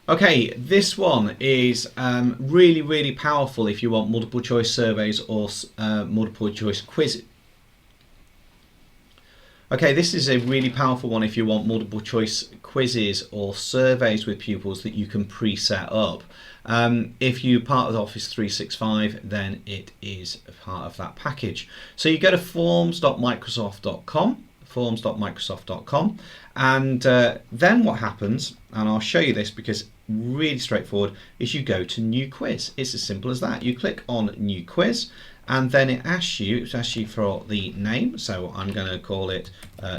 Okay, this one is really powerful if you want multiple choice surveys or multiple choice quiz. Okay, this is a really powerful one if you want multiple choice quizzes or surveys with pupils that you can pre-set up. If you're part of Office 365, then it is a part of that package. So you go to forms.microsoft.com, and then what happens, and I'll show you this because really straightforward, is you go to New Quiz. It's as simple as that. You click on New Quiz, and then it asks you for the name. So I'm going to call it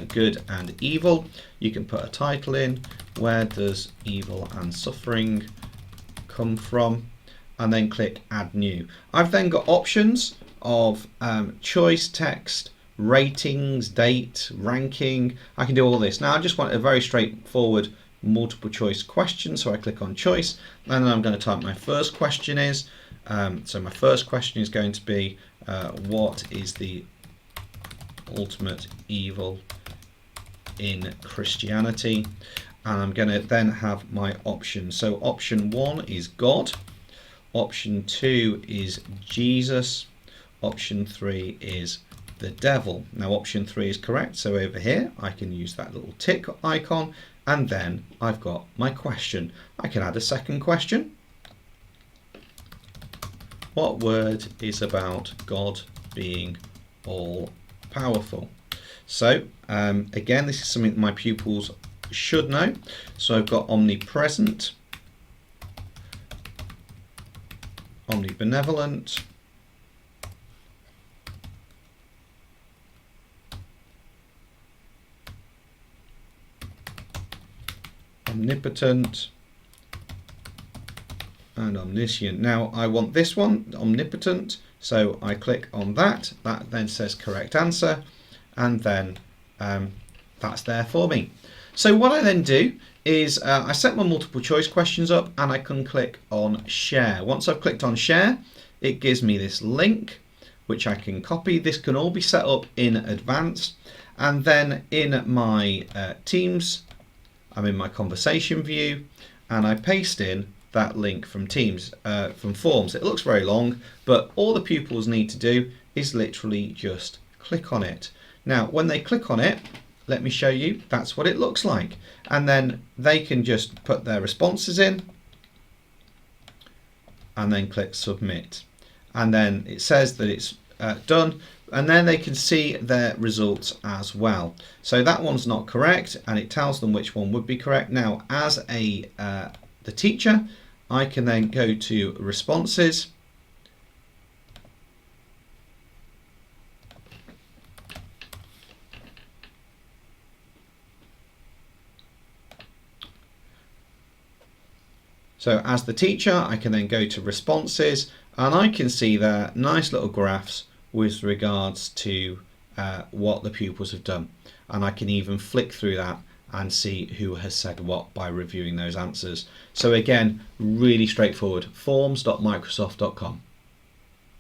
Good and Evil. You can put a title in. Where does evil and suffering come from? And then click Add New. I've then got options of choice, text, ratings, date, ranking. I can do all this. Now I just want a very straightforward multiple choice question, so I click on choice, and then I'm going to type my first question is. So my first question is going to be, what is the ultimate evil in Christianity? And I'm going to then have my options. So option 1 is God, option 2 is Jesus, option 3 is the devil. Now option 3 is correct, so over here I can use that little tick icon, and then I've got my question. I can add a second question. What word is about God being all powerful? So again, this is something that my pupils should know. So I've got omnipresent, omnibenevolent, omnipotent, and omniscient. Now I want this one, omnipotent, so I click on that. That then says correct answer, and then that's there for me. So what I then do is I set my multiple choice questions up, and I can click on share. Once I've clicked on share, it gives me this link which I can copy. This can all be set up in advance, and then in my Teams, I'm in my conversation view, and I paste in that link from Teams, from Forms. It looks very long, but all the pupils need to do is literally just click on it. Now, when they click on it, let me show you, that's what it looks like. And then they can just put their responses in, and then click submit. And then it says that it's done, and then they can see their results as well. So that one's not correct, and it tells them which one would be correct. Now, as the teacher, I can then go to responses, so as the teacher I can then go to responses, and I can see there nice little graphs with regards to what the pupils have done, and I can even flick through that and see who has said what by reviewing those answers. So again, really straightforward. Forms.microsoft.com.